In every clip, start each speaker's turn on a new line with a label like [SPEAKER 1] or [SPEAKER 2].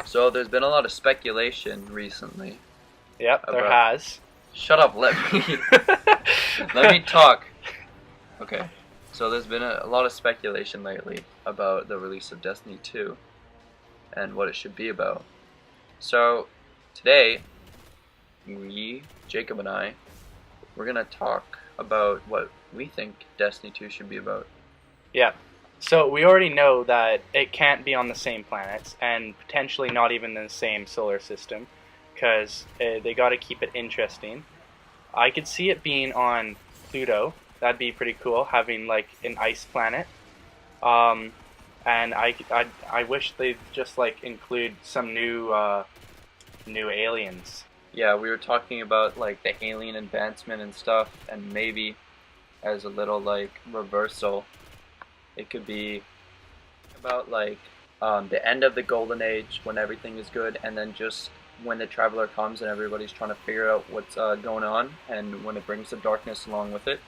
[SPEAKER 1] So there's been a lot of speculation recently
[SPEAKER 2] Yep, there
[SPEAKER 1] about.
[SPEAKER 2] has.
[SPEAKER 1] Shut up, let me let me talk. Okay. So there's been a lot of speculation lately about the release of Destiny 2 and what it should be about. So today, Jacob and I, we're gonna talk about what we think Destiny 2 should be about.
[SPEAKER 2] Yeah. So we already know that it can't be on the same planets and potentially not even in the same solar system because they got to keep it interesting. I could see it being on Pluto. That'd be pretty cool, having like an ice planet. Um, and I wish they'd just like include some new aliens.
[SPEAKER 1] Yeah, we were talking about like the alien advancement and stuff, and maybe as a little like reversal, it could be about like the end of the golden age when everything is good, and then just when the traveler comes and everybody's trying to figure out what's going on, and when it brings the darkness along with it.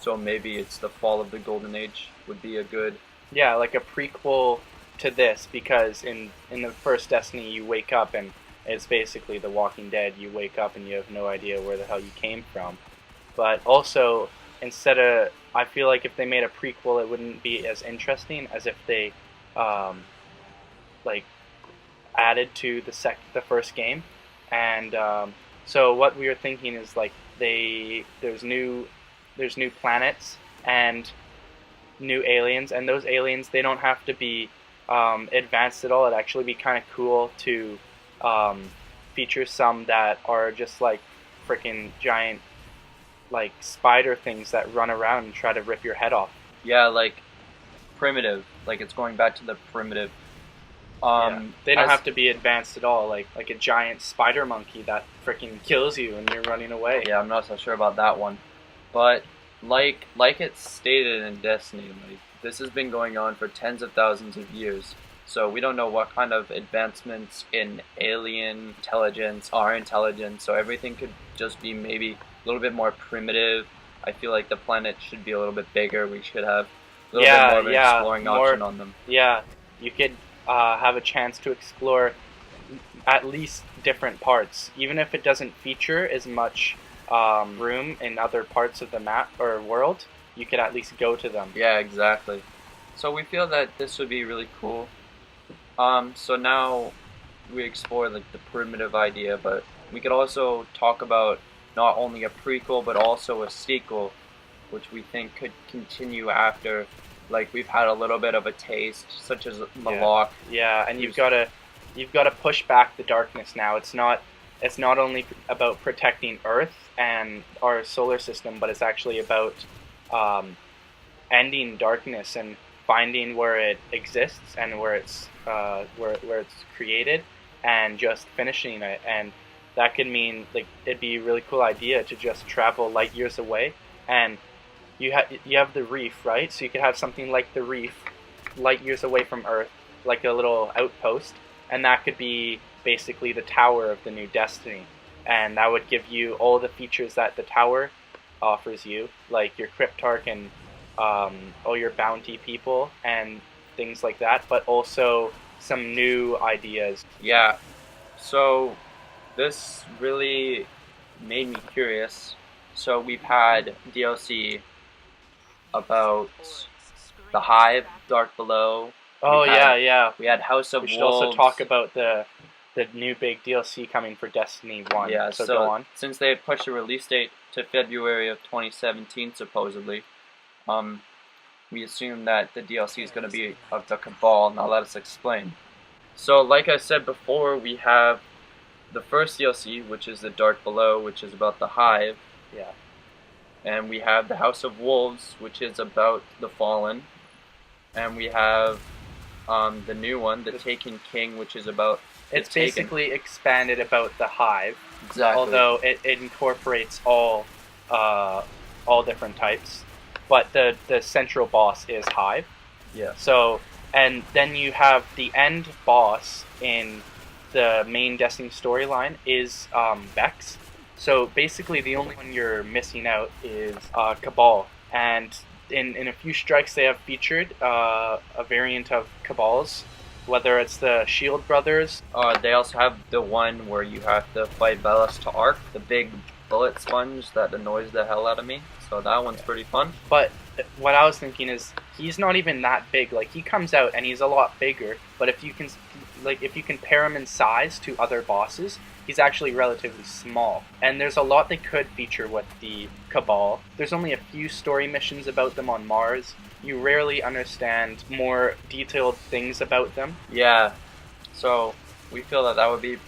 [SPEAKER 1] So maybe it's the fall of the golden age would be a good.
[SPEAKER 2] Yeah, like a prequel to this, because in the first Destiny you wake up and it's basically The Walking Dead. You wake up and you have no idea where the hell you came from. But also, I feel like if they made a prequel, it wouldn't be as interesting as if they, like, added to the first game. And so what we were thinking is like there's new planets and new aliens, and those aliens, they don't have to be advanced at all. It'd actually be kind of cool to feature some that are just like freaking giant like spider things that run around and try to rip your head off.
[SPEAKER 1] Yeah, like primitive, like it's going back to the primitive.
[SPEAKER 2] Yeah. They don't have to be advanced at all, like a giant spider monkey that freaking kills you and you're running away.
[SPEAKER 1] Yeah, I'm not so sure about that one, but like it's stated in Destiny, like this has been going on for tens of thousands of years. So we don't know what kind of advancements in alien intelligence are intelligent. So everything could just be maybe a little bit more primitive. I feel like the planet should be a little bit bigger. We should have a little bit more of an exploring option on them.
[SPEAKER 2] Yeah, you could have a chance to explore at least different parts, even if it doesn't feature as much room in other parts of the map or world. You could at least go to them.
[SPEAKER 1] Yeah, exactly. So we feel that this would be really cool. So now we explore like the primitive idea, but we could also talk about not only a prequel but also a sequel, which we think could continue after, like we've had a little bit of a taste, such as Malak.
[SPEAKER 2] Yeah, and you've got to push back the darkness now. It's not only about protecting Earth and our solar system, but it's actually about ending darkness and finding where it exists and where it's created, and just finishing it. And that could mean like it'd be a really cool idea to just travel light years away, and you have the reef, right? So you could have something like the reef light years away from Earth, like a little outpost, and that could be basically the tower of the new Destiny, and that would give you all the features that the tower offers you, like your Cryptarch and all your bounty people and things like that, but also some new ideas.
[SPEAKER 1] Yeah, so this really made me curious. So we've had DLC about the Hive, Dark Below.
[SPEAKER 2] Oh yeah.
[SPEAKER 1] We had House of
[SPEAKER 2] We should
[SPEAKER 1] Wolves.
[SPEAKER 2] also talk about the new big DLC coming for Destiny 1.
[SPEAKER 1] Yeah,
[SPEAKER 2] so go on.
[SPEAKER 1] Since they had pushed the release date to February of 2017, supposedly, we assume that the DLC is going to be of the Cabal. Now let us explain. So, like I said before, we have the first DLC, which is the Dark Below, which is about the Hive.
[SPEAKER 2] Yeah.
[SPEAKER 1] And we have the House of Wolves, which is about the Fallen. And we have the new one, the Taken King, which is about
[SPEAKER 2] It's basically expanded about the Hive.
[SPEAKER 1] Exactly.
[SPEAKER 2] Although it incorporates all different types. But the central boss is Hive.
[SPEAKER 1] Yeah.
[SPEAKER 2] So, and then you have the end boss in the main Destiny storyline is Vex. So basically the only one you're missing out is Cabal. And in a few strikes they have featured a variant of Cabals whether it's the Shield Brothers.
[SPEAKER 1] They also have the one where you have to fight Velas to Arc, the big bullet sponge that annoys the hell out of me. So that one's pretty fun.
[SPEAKER 2] But what I was thinking is he's not even that big. Like, he comes out and he's a lot bigger, but if you compare him in size to other bosses, he's actually relatively small. And there's a lot they could feature with the Cabal. There's only a few story missions about them on Mars. You rarely understand more detailed things about them.
[SPEAKER 1] Yeah, so we feel that that would be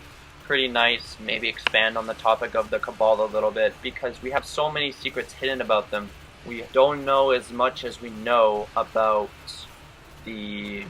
[SPEAKER 1] pretty nice. Maybe expand on the topic of the Cabal a little bit, because we have so many secrets hidden about them. We don't know as much as we know about the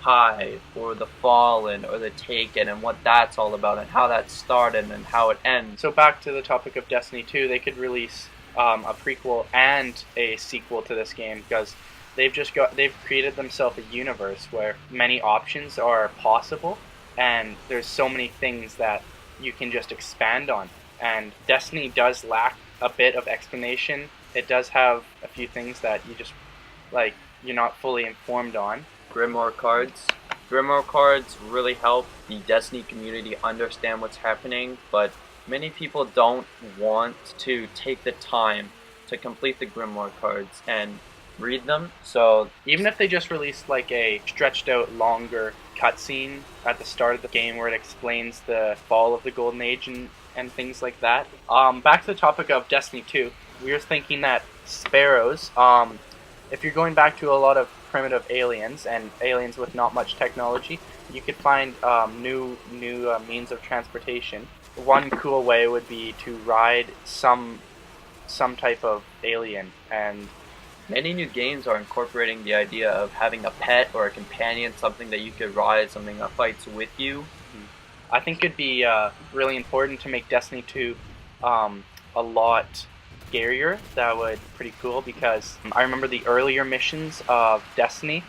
[SPEAKER 1] Hive or the Fallen or the Taken and what that's all about and how that started and how it ends.
[SPEAKER 2] So back to the topic of Destiny 2, they could release a prequel and a sequel to this game, because they've created themselves a universe where many options are possible, and there's so many things that you can just expand on. And Destiny does lack a bit of explanation. It does have a few things that you're not fully informed on.
[SPEAKER 1] Grimoire cards. Grimoire cards really help the Destiny community understand what's happening, but many people don't want to take the time to complete the Grimoire cards and read them. So
[SPEAKER 2] even if they just released like a stretched out longer cutscene at the start of the game where it explains the fall of the Golden Age and things like that. Back to the topic of Destiny 2, we were thinking that sparrows, if you're going back to a lot of primitive aliens and aliens with not much technology, you could find new means of transportation. One cool way would be to ride some type of alien. And
[SPEAKER 1] many new games are incorporating the idea of having a pet or a companion, something that you could ride, something that fights with you.
[SPEAKER 2] I think it'd be really important to make Destiny 2 a lot scarier. That would be pretty cool, because I remember the earlier missions of Destiny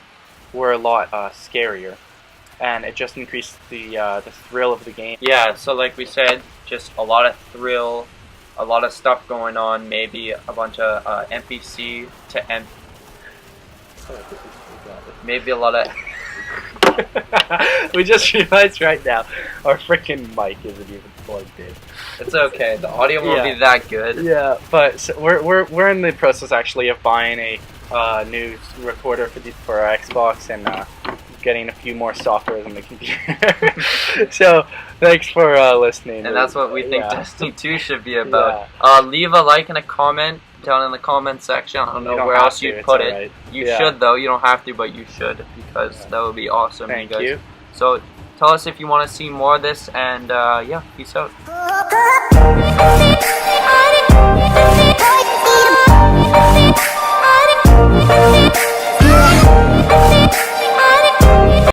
[SPEAKER 2] were a lot scarier, and it just increased the thrill of the game.
[SPEAKER 1] Yeah, so like we said, just a lot of thrill, a lot of stuff going on, maybe a bunch of NPC to maybe a lot of
[SPEAKER 2] we just realized right now our freaking mic isn't even plugged in.
[SPEAKER 1] It's okay, the audio won't be that good.
[SPEAKER 2] Yeah, but so we're in the process actually of buying a new recorder for our Xbox, and getting a few more software on the computer. So thanks for listening.
[SPEAKER 1] And that's what we think Destiny 2 should be about. Leave a like and a comment down in the comment section. I don't know where else you'd put it. Right. You should though. You don't have to, but you should, because that would be awesome.
[SPEAKER 2] Thank you.
[SPEAKER 1] So tell us if you want to see more of this, and yeah, peace out.